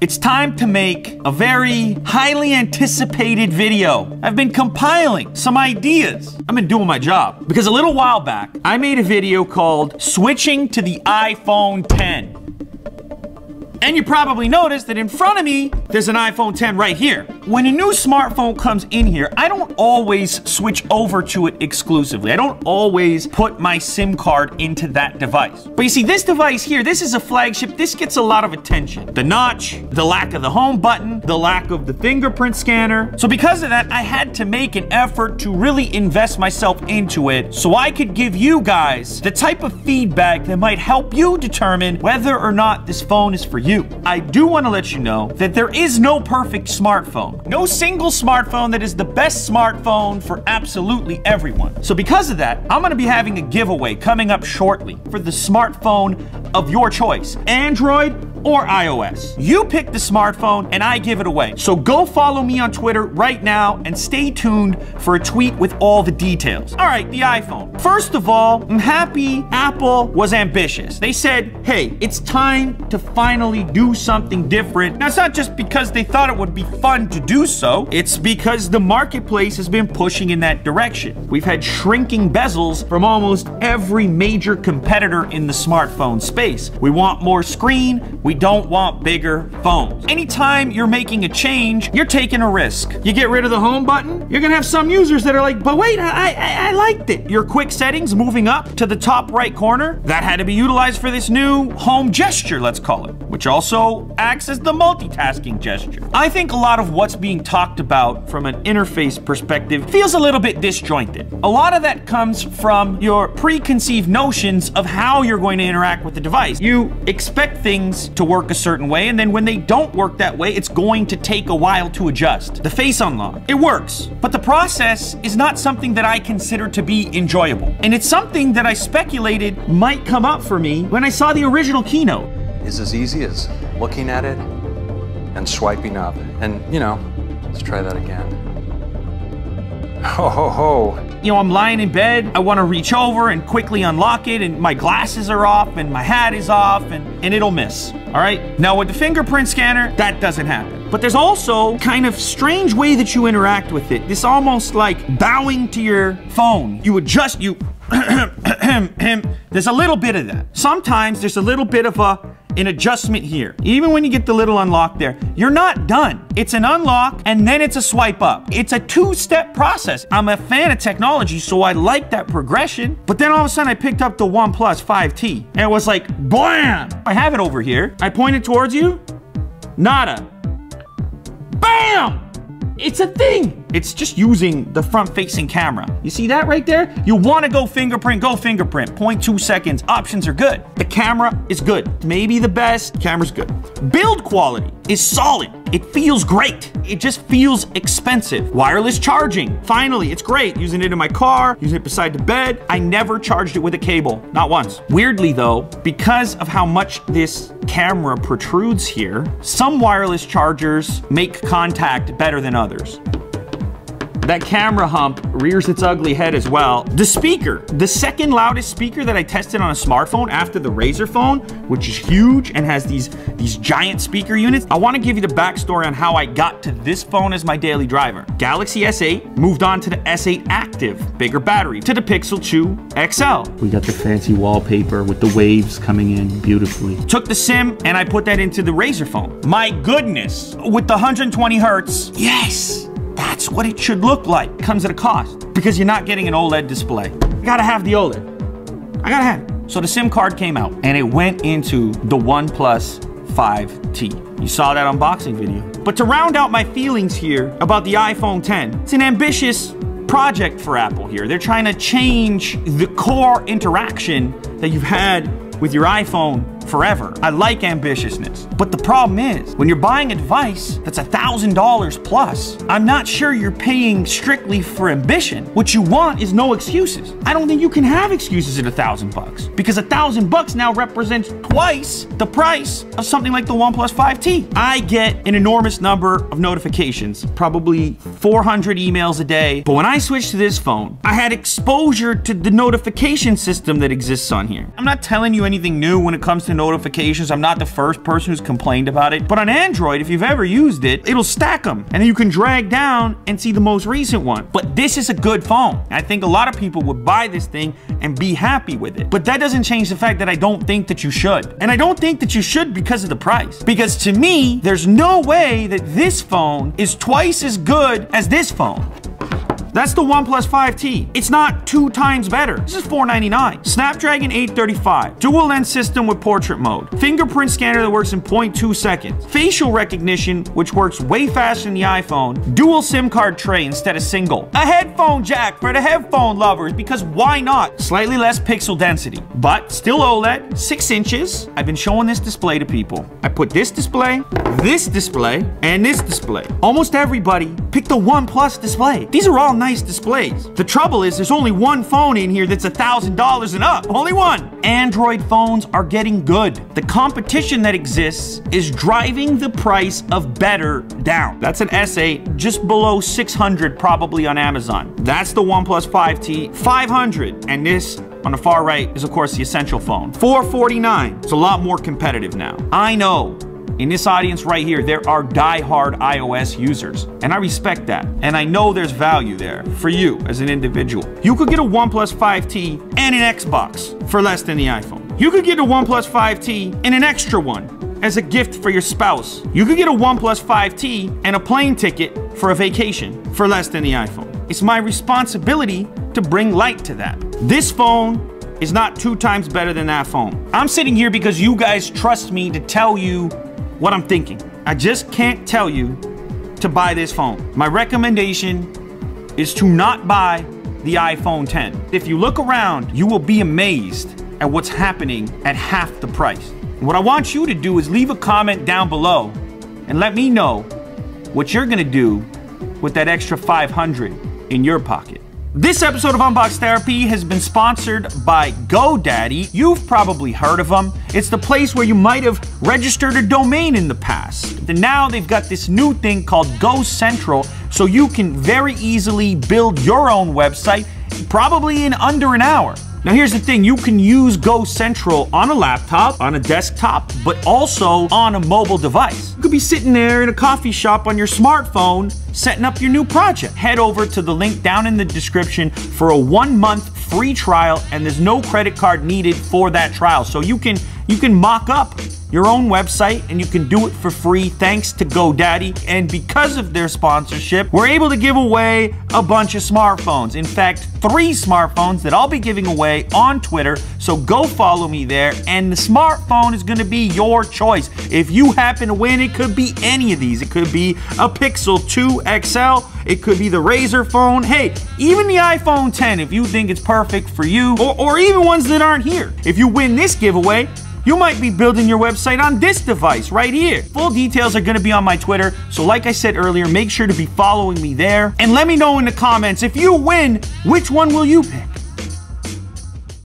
It's time to make a very highly anticipated video. I've been compiling some ideas. I've been doing my job. Because a little while back, I made a video called Switching to the iPhone 10. And you probably noticed that in front of me, there's an iPhone 10 right here. When a new smartphone comes in here, I don't always switch over to it exclusively. I don't always put my SIM card into that device. But you see, this device here, this is a flagship. This gets a lot of attention. The notch, the lack of the home button, the lack of the fingerprint scanner. So because of that, I had to make an effort to really invest myself into it so I could give you guys the type of feedback that might help you determine whether or not this phone is for you. I do want to let you know that there is no perfect smartphone. No single smartphone that is the best smartphone for absolutely everyone. So because of that, I'm going to be having a giveaway coming up shortly for the smartphone of your choice, Android or iOS. You pick the smartphone and I give it away. So go follow me on Twitter right now and stay tuned for a tweet with all the details. All right, the iPhone. First of all, I'm happy Apple was ambitious. They said, hey, it's time to finally do something different. Now, it's not just because they thought it would be fun to do so. It's because the marketplace has been pushing in that direction. We've had shrinking bezels from almost every major competitor in the smartphone space. We want more screen. We don't want bigger phones. Anytime you're making a change, you're taking a risk. You get rid of the home button, you're gonna have some users that are like, but wait, I liked it. Your quick settings moving up to the top right corner, that had to be utilized for this new home gesture, let's call it, which also acts as the multitasking gesture. I think a lot of what's being talked about from an interface perspective feels a little bit disjointed. A lot of that comes from your preconceived notions of how you're going to interact with the device. You expect things to work a certain way, and then when they don't work that way, it's going to take a while to adjust. The face unlock, it works, but the process is not something that I consider to be enjoyable. And it's something that I speculated might come up for me when I saw the original keynote. Is as easy as looking at it and swiping up. And, you know, let's try that again. Ho, ho, ho. You know, I'm lying in bed, I want to reach over and quickly unlock it, and my glasses are off, and my hat is off, and it'll miss, all right? Now, with the fingerprint scanner, that doesn't happen. But there's also kind of strange way that you interact with it. This almost like bowing to your phone. You adjust, there's a little bit of that. Sometimes there's a little bit of an adjustment here. Even when you get the little unlock there, you're not done. It's an unlock and then it's a swipe up. It's a two-step process. I'm a fan of technology, so I like that progression. But then all of a sudden I picked up the OnePlus 5T and it was like, blam! I have it over here. I point it towards you. Nada. Bam! It's a thing. It's just using the front-facing camera. You see that right there? You want to go fingerprint, go fingerprint. 0.2 seconds. Options are good. The camera is good. Maybe the best. Camera's good. Build quality is solid. It feels great. It just feels expensive. Wireless charging. Finally, it's great. Using it in my car, using it beside the bed. I never charged it with a cable. Not once. Weirdly though, because of how much this camera protrudes here, some wireless chargers make contact better than others. That camera hump rears its ugly head as well. The speaker, the second loudest speaker that I tested on a smartphone after the Razer phone, which is huge and has these giant speaker units. I want to give you the backstory on how I got to this phone as my daily driver. Galaxy S8, moved on to the S8 Active, bigger battery, to the Pixel 2 XL. We got the fancy wallpaper with the waves coming in beautifully. Took the SIM and I put that into the Razer phone. My goodness, with the 120 hertz, yes! That's what it should look like. Comes at a cost because you're not getting an OLED display. I gotta have the OLED. I gotta have it. So the SIM card came out and it went into the OnePlus 5T. You saw that unboxing video. But to round out my feelings here about the iPhone 10, it's an ambitious project for Apple here. They're trying to change the core interaction that you've had with your iPhone forever. I like ambitiousness. But the problem is, when you're buying a device that's $1,000 plus, I'm not sure you're paying strictly for ambition. What you want is no excuses. I don't think you can have excuses at $1,000 because $1,000 now represents twice the price of something like the OnePlus 5T. I get an enormous number of notifications, probably 400 emails a day. But when I switched to this phone, I had exposure to the notification system that exists on here. I'm not telling you anything new when it comes to notifications. I'm not the first person who's complained about it. But on Android, if you've ever used it, it'll stack them. And then you can drag down and see the most recent one. But this is a good phone. I think a lot of people would buy this thing and be happy with it. But that doesn't change the fact that I don't think that you should. And I don't think that you should because of the price. Because to me, there's no way that this phone is twice as good as this phone. That's the OnePlus 5T. It's not 2 times better. This is $499. Snapdragon 835. Dual lens system with portrait mode. Fingerprint scanner that works in 0.2 seconds. Facial recognition, which works way faster than the iPhone. Dual SIM card tray instead of single. A headphone jack for the headphone lovers, because why not? Slightly less pixel density, but still OLED, 6 inches. I've been showing this display to people. I put this display, and this display. Almost everybody picked the OnePlus display. These are all nice displays. The trouble is there's only one phone in here that's $1,000 and up. Only one. Android phones are getting good. The competition that exists is driving the price of better down. That's an S8 just below 600 probably on Amazon. That's the OnePlus 5T, 500. And this on the far right is of course the Essential phone. $449. It's a lot more competitive now. I know. In this audience right here, there are die-hard iOS users, and I respect that. And I know there's value there for you as an individual. You could get a OnePlus 5T and an Xbox for less than the iPhone. You could get a OnePlus 5T and an extra one as a gift for your spouse. You could get a OnePlus 5T and a plane ticket for a vacation for less than the iPhone. It's my responsibility to bring light to that. This phone is not 2 times better than that phone. I'm sitting here because you guys trust me to tell you what I'm thinking. I just can't tell you to buy this phone. My recommendation is to not buy the iPhone 10. If you look around, you will be amazed at what's happening at half the price. What I want you to do is leave a comment down below and let me know what you're gonna do with that extra $500 in your pocket. This episode of Unbox Therapy has been sponsored by GoDaddy. You've probably heard of them. It's the place where you might have registered a domain in the past. And now they've got this new thing called GoCentral, so you can very easily build your own website, probably in under an hour. Now here's the thing, you can use GoCentral on a laptop, on a desktop, but also on a mobile device. You could be sitting there in a coffee shop on your smartphone, setting up your new project. Head over to the link down in the description for a 1-month free trial, and there's no credit card needed for that trial. So you can mock up your own website and you can do it for free thanks to GoDaddy. And because of their sponsorship, we're able to give away a bunch of smartphones. In fact, 3 smartphones that I'll be giving away on Twitter. So go follow me there, and the smartphone is gonna be your choice. If you happen to win, it could be any of these. It could be a Pixel 2 XL, it could be the Razer phone, hey, even the iPhone 10 if you think it's perfect for you, or even ones that aren't here. If you win this giveaway, you might be building your website on this device right here. Full details are gonna be on my Twitter, so like I said earlier, make sure to be following me there. And let me know in the comments, if you win, which one will you pick?